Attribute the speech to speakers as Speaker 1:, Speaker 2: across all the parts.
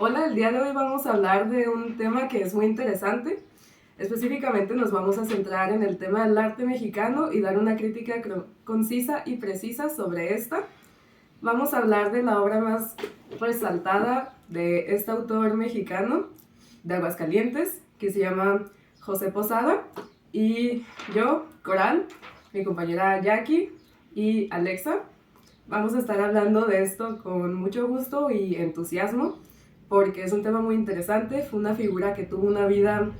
Speaker 1: Hola, el día de hoy vamos a hablar de un tema que es muy interesante. Específicamente nos vamos a centrar en el tema del arte mexicano y dar una crítica concisa y precisa sobre esta. Vamos a hablar de la obra más resaltada de este autor mexicano de Aguascalientes, que se llama José Posada, y yo, Coral, mi compañera Jackie y Alexa, vamos a estar hablando de esto con mucho gusto y entusiasmo, porque es un tema muy interesante. Fue una figura que tuvo una vida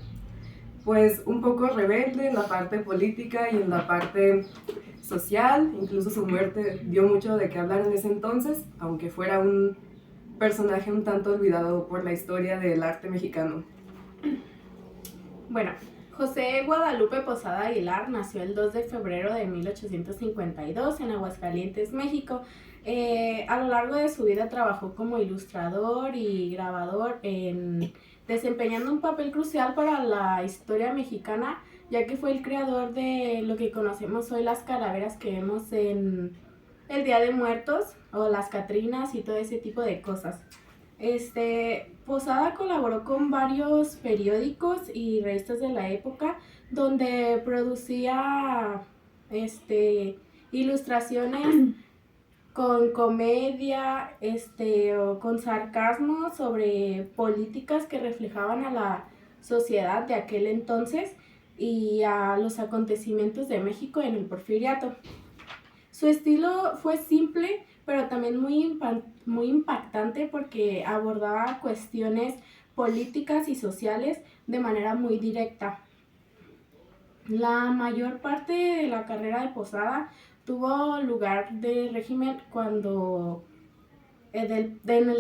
Speaker 1: pues un poco rebelde en la parte política y en la parte social. Incluso su muerte dio mucho de qué hablar en ese entonces, aunque fuera un personaje un tanto olvidado por la historia del arte mexicano.
Speaker 2: Bueno, José Guadalupe Posada Aguilar nació el 2 de febrero de 1852 en Aguascalientes, México. A lo largo de su vida trabajó como ilustrador y grabador, desempeñando un papel crucial para la historia mexicana, ya que fue el creador de lo que conocemos hoy las calaveras que vemos en el Día de Muertos o las Catrinas y todo ese tipo de cosas. Posada colaboró con varios periódicos y revistas de la época donde producía ilustraciones con comedia o con sarcasmo sobre políticas que reflejaban a la sociedad de aquel entonces y a los acontecimientos de México en el Porfiriato. Su estilo fue simple, pero también muy impactante porque abordaba cuestiones políticas y sociales de manera muy directa. La mayor parte de la carrera de Posada tuvo lugar en el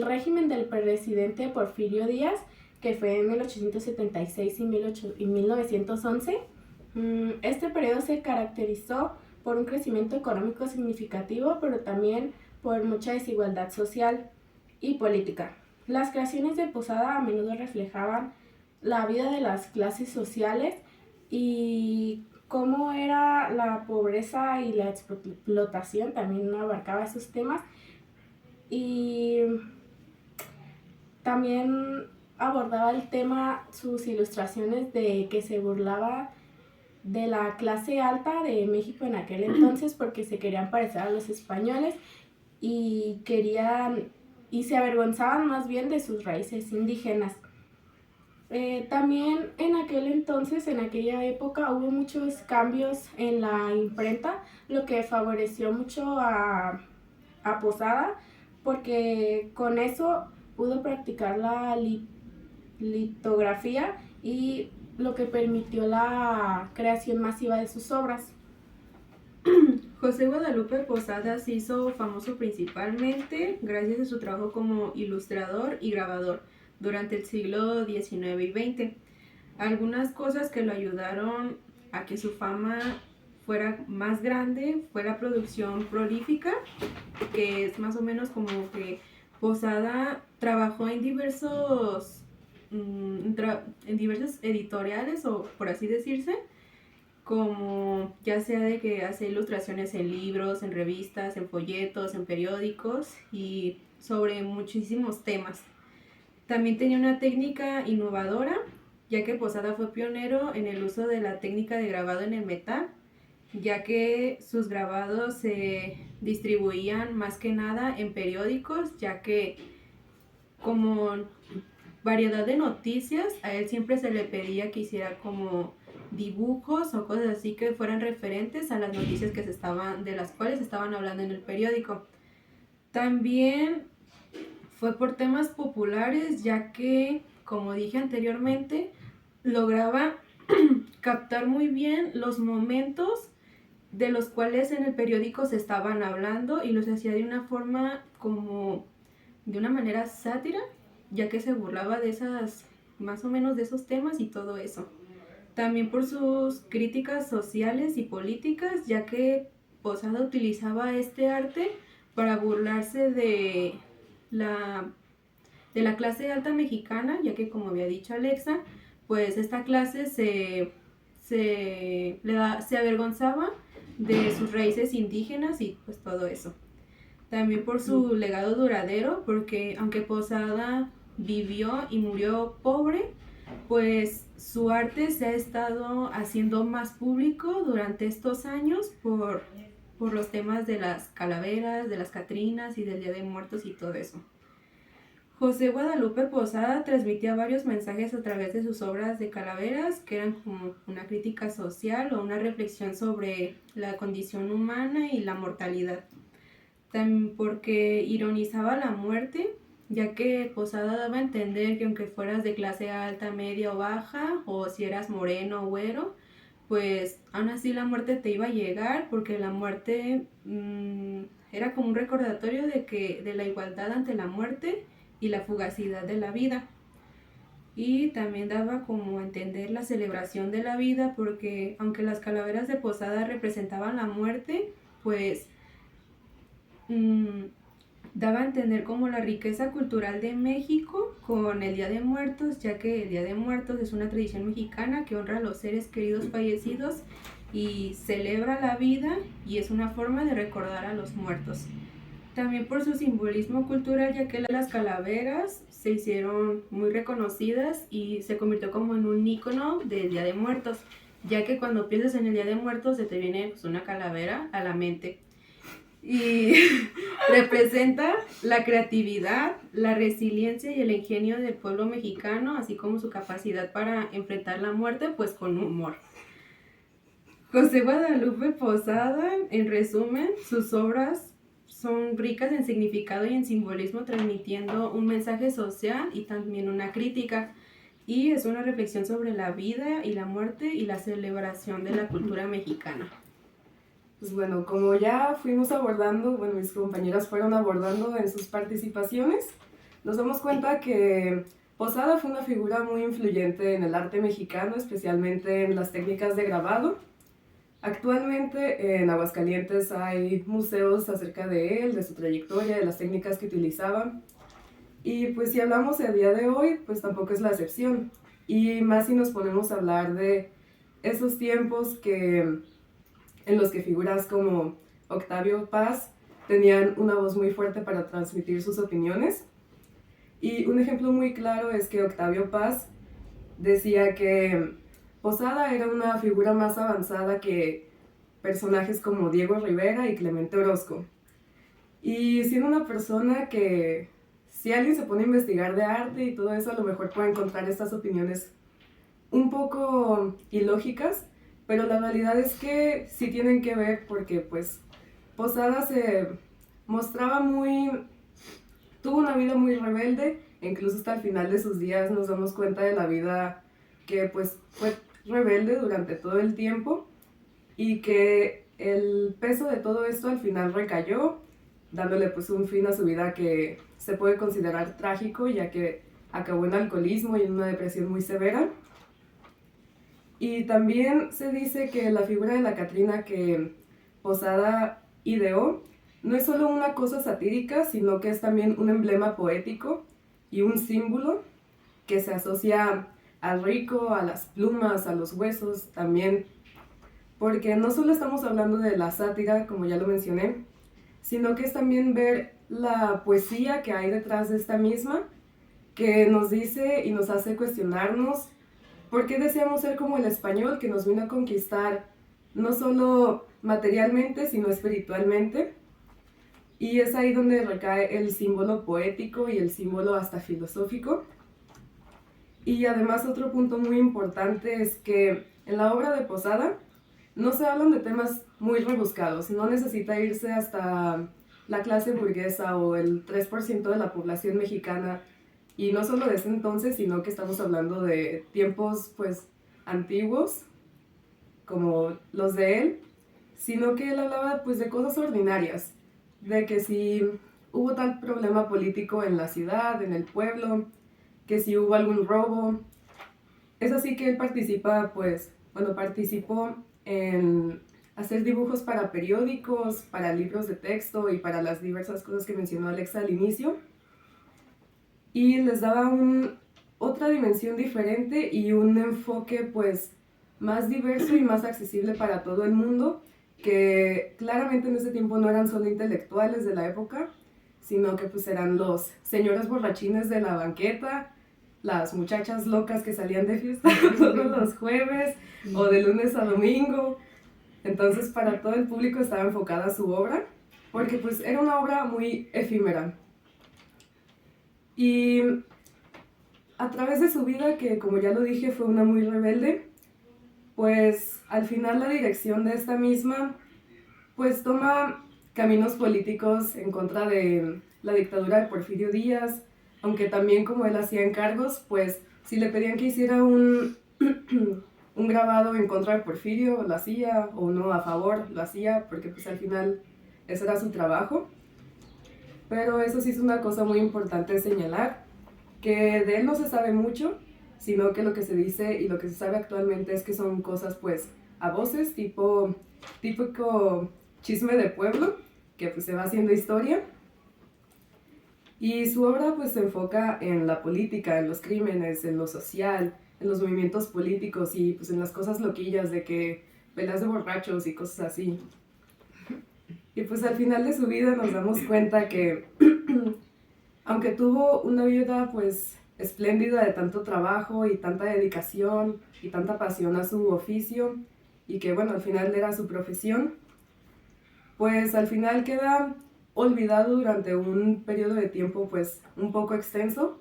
Speaker 2: régimen del presidente Porfirio Díaz, que fue en 1876 y 1911. Este periodo se caracterizó por un crecimiento económico significativo, pero también por mucha desigualdad social y política. Las creaciones de Posada a menudo reflejaban la vida de las clases sociales y cómo era la pobreza y la explotación, también abarcaba esos temas, y también abordaba el tema, sus ilustraciones, de que se burlaba de la clase alta de México en aquel entonces porque se querían parecer a los españoles y se avergonzaban más bien de sus raíces indígenas. También en aquel entonces, en aquella época, hubo muchos cambios en la imprenta, lo que favoreció mucho a Posada, porque con eso pudo practicar la litografía y lo que permitió la creación masiva de sus obras.
Speaker 3: José Guadalupe Posada se hizo famoso principalmente gracias a su trabajo como ilustrador y grabador durante el siglo XIX y XX. Algunas cosas que lo ayudaron a que su fama fuera más grande fue la producción prolífica, que es más o menos como que Posada trabajó en diversos editoriales, o por así decirse, como ya sea de que hace ilustraciones en libros, en revistas, en folletos, en periódicos y sobre muchísimos temas. También tenía una técnica innovadora, ya que Posada fue pionero en el uso de la técnica de grabado en el metal, ya que sus grabados se distribuían más que nada en periódicos, ya que como variedad de noticias, a él siempre se le pedía que hiciera como dibujos o cosas así que fueran referentes a las noticias de las cuales estaban hablando en el periódico. También fue por temas populares, ya que, como dije anteriormente, lograba captar muy bien los momentos de los cuales en el periódico se estaban hablando y los hacía de una forma como de una manera sátira, ya que se burlaba de esas, más o menos de esos temas y todo eso. También por sus críticas sociales y políticas, ya que Posada utilizaba este arte para burlarse la, de la clase alta mexicana, ya que, como había dicho Alexa, pues esta clase se avergonzaba de sus raíces indígenas y pues todo eso. También por su legado duradero, porque aunque Posada vivió y murió pobre, pues su arte se ha estado haciendo más público durante estos años por los temas de las calaveras, de las catrinas y del Día de Muertos y todo eso. José Guadalupe Posada transmitía varios mensajes a través de sus obras de calaveras, que eran como una crítica social o una reflexión sobre la condición humana y la mortalidad. También porque ironizaba la muerte, ya que Posada daba a entender que aunque fueras de clase alta, media o baja, o si eras moreno o güero, pues aún así la muerte te iba a llegar, porque la muerte era como un recordatorio de la igualdad ante la muerte y la fugacidad de la vida. Y también daba como a entender la celebración de la vida, porque aunque las calaveras de Posada representaban la muerte, pues daba a entender como la riqueza cultural de México con el Día de Muertos, ya que el Día de Muertos es una tradición mexicana que honra a los seres queridos fallecidos y celebra la vida, y es una forma de recordar a los muertos. También por su simbolismo cultural, ya que las calaveras se hicieron muy reconocidas y se convirtió como en un ícono del Día de Muertos, ya que cuando piensas en el Día de Muertos se te viene pues, una calavera a la mente. Y representa la creatividad, la resiliencia y el ingenio del pueblo mexicano, así como su capacidad para enfrentar la muerte pues con humor. José Guadalupe Posada, en resumen, sus obras son ricas en significado y en simbolismo, transmitiendo un mensaje social y también una crítica. Y es una reflexión sobre la vida y la muerte y la celebración de la cultura mexicana.
Speaker 1: Pues bueno, como ya fuimos abordando, bueno, mis compañeras fueron abordando en sus participaciones, nos damos cuenta que Posada fue una figura muy influyente en el arte mexicano, especialmente en las técnicas de grabado. Actualmente en Aguascalientes hay museos acerca de él, de su trayectoria, de las técnicas que utilizaba. Y pues si hablamos del día de hoy, pues tampoco es la excepción. Y más si nos ponemos a hablar de esos tiempos en los que figuras como Octavio Paz tenían una voz muy fuerte para transmitir sus opiniones. Y un ejemplo muy claro es que Octavio Paz decía que Posada era una figura más avanzada que personajes como Diego Rivera y Clemente Orozco. Y siendo una persona que, si alguien se pone a investigar de arte y todo eso, a lo mejor puede encontrar estas opiniones un poco ilógicas, pero la realidad es que sí tienen que ver porque pues Posada se mostraba tuvo una vida muy rebelde, e incluso hasta el final de sus días nos damos cuenta de la vida que pues fue rebelde durante todo el tiempo y que el peso de todo esto al final recayó, dándole pues un fin a su vida que se puede considerar trágico, ya que acabó en alcoholismo y en una depresión muy severa. Y también se dice que la figura de la Catrina que Posada ideó no es solo una cosa satírica, sino que es también un emblema poético y un símbolo que se asocia al rico, a las plumas, a los huesos también, porque no solo estamos hablando de la sátira, como ya lo mencioné, sino que es también ver la poesía que hay detrás de esta misma, que nos dice y nos hace cuestionarnos por qué deseamos ser como el español que nos vino a conquistar, no solo materialmente, sino espiritualmente. Y es ahí donde recae el símbolo poético y el símbolo hasta filosófico. Y además otro punto muy importante es que en la obra de Posada no se hablan de temas muy rebuscados, no necesita irse hasta la clase burguesa o el 3% de la población mexicana, y no solo de ese entonces, sino que estamos hablando de tiempos pues antiguos, como los de él, sino que él hablaba pues de cosas ordinarias, de que si hubo tal problema político en la ciudad, en el pueblo, que si hubo algún robo. Es así que él participó en hacer dibujos para periódicos, para libros de texto y para las diversas cosas que mencionó Alexa al inicio. Y les daba otra dimensión diferente y un enfoque pues más diverso y más accesible para todo el mundo, que claramente en ese tiempo no eran solo intelectuales de la época, sino que pues eran los señores borrachines de la banqueta, las muchachas locas que salían de fiesta todos los jueves o de lunes a domingo. Entonces para todo el público estaba enfocada su obra, porque pues era una obra muy efímera. Y a través de su vida, que como ya lo dije fue una muy rebelde, pues al final la dirección de esta misma pues toma caminos políticos en contra de la dictadura de Porfirio Díaz, aunque también como él hacía encargos, pues si le pedían que hiciera un grabado en contra de Porfirio, lo hacía, o uno a favor, lo hacía, porque pues al final ese era su trabajo. Pero eso sí es una cosa muy importante de señalar, que de él no se sabe mucho, sino que lo que se dice y lo que se sabe actualmente es que son cosas pues a voces, típico chisme de pueblo, que pues se va haciendo historia. Y su obra pues se enfoca en la política, en los crímenes, en lo social, en los movimientos políticos y pues en las cosas loquillas de que peleas de borrachos y cosas así. Y pues al final de su vida nos damos cuenta que aunque tuvo una vida pues espléndida de tanto trabajo y tanta dedicación y tanta pasión a su oficio, y que bueno, al final era su profesión, pues al final queda olvidado durante un periodo de tiempo pues un poco extenso.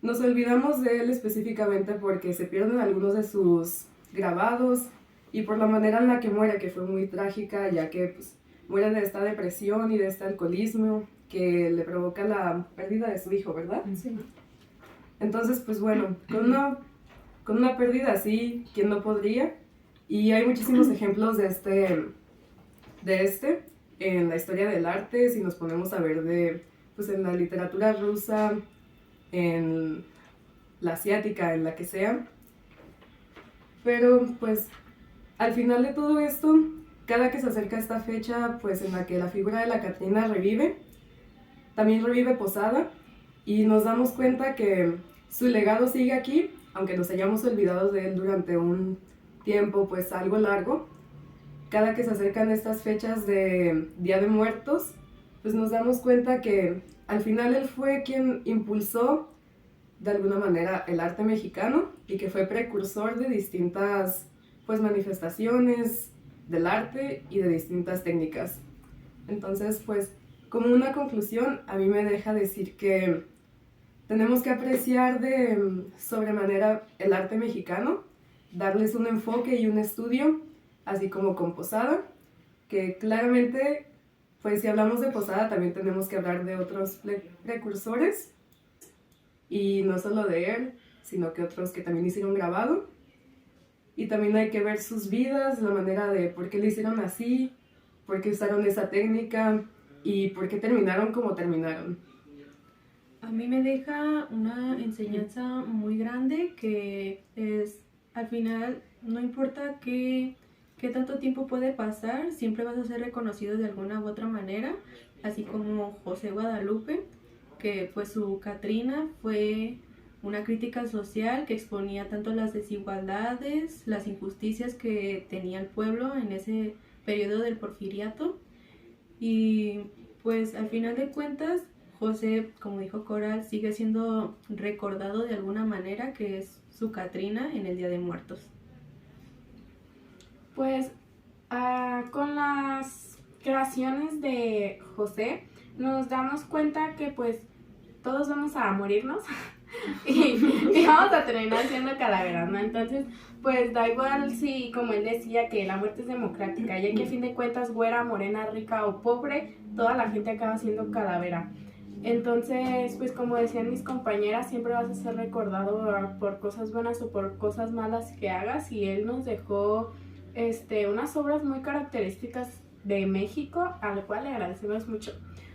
Speaker 1: Nos olvidamos de él específicamente porque se pierden algunos de sus grabados y por la manera en la que muere, que fue muy trágica, ya que pues, muere de esta depresión y de este alcoholismo que le provoca la pérdida de su hijo, ¿verdad?
Speaker 2: Sí.
Speaker 1: Entonces, pues bueno, con una pérdida así, ¿quién no podría? Y hay muchísimos ejemplos de este en la historia del arte, si nos ponemos a ver pues en la literatura rusa, en la asiática, en la que sea. Pero pues al final de todo esto, cada que se acerca esta fecha pues en la que la figura de la Catrina revive, también revive Posada y nos damos cuenta que su legado sigue aquí, aunque nos hayamos olvidado de él durante un tiempo pues algo largo. Cada que se acercan estas fechas de Día de Muertos, pues nos damos cuenta que al final él fue quien impulsó de alguna manera el arte mexicano y que fue precursor de distintas pues manifestaciones del arte y de distintas técnicas. Entonces pues como una conclusión a mí me deja decir que tenemos que apreciar de sobremanera el arte mexicano, darles un enfoque y un estudio, así como con Posada, que claramente, pues si hablamos de Posada también tenemos que hablar de otros precursores, y no solo de él, sino que otros que también hicieron grabado, y también hay que ver sus vidas, la manera de por qué lo hicieron así, por qué usaron esa técnica, y por qué terminaron como terminaron.
Speaker 3: A mí me deja una enseñanza muy grande que es, al final, no importa qué tanto tiempo puede pasar, siempre vas a ser reconocido de alguna u otra manera, así como José Guadalupe, que pues su Catrina fue una crítica social que exponía tanto las desigualdades, las injusticias que tenía el pueblo en ese periodo del porfiriato. Y pues al final de cuentas, José, como dijo Coral, sigue siendo recordado de alguna manera, que es su Catrina en el Día de Muertos.
Speaker 2: Pues con las creaciones de José nos damos cuenta que pues todos vamos a morirnos y vamos a terminar siendo calaveras, ¿no? Entonces pues da igual si, como él decía, que la muerte es democrática, ya que a fin de cuentas, güera, morena, rica o pobre, toda la gente acaba siendo calavera. Entonces, pues como decían mis compañeras, siempre vas a ser recordado por cosas buenas o por cosas malas que hagas, y él nos dejó unas obras muy características de México, a lo cual le agradecemos mucho,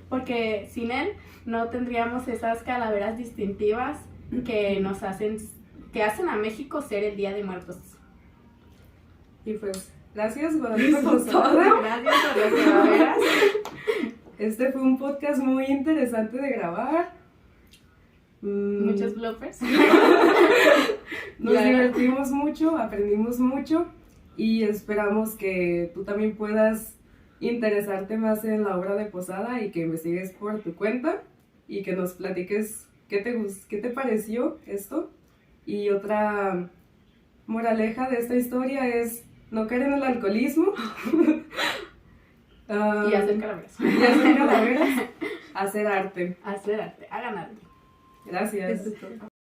Speaker 2: porque sin él no tendríamos esas calaveras distintivas que nos hacen a México ser el Día de Muertos.
Speaker 1: Y pues, gracias Guadalupe por todo.
Speaker 2: Gracias por las calaveras.
Speaker 1: Este fue un podcast muy interesante de grabar.
Speaker 2: Muchos bloopers.
Speaker 1: Nos divertimos mucho, aprendimos mucho y esperamos que tú también puedas interesarte más en la obra de Posada y que investigues por tu cuenta y que nos platiques qué te pareció esto. Y otra moraleja de esta historia es no caer en el alcoholismo.
Speaker 2: Y hacer calaveras.
Speaker 1: Y hacer calaveras, hacer arte.
Speaker 2: Hacer arte, hagan arte.
Speaker 1: Gracias.
Speaker 3: Eso es todo.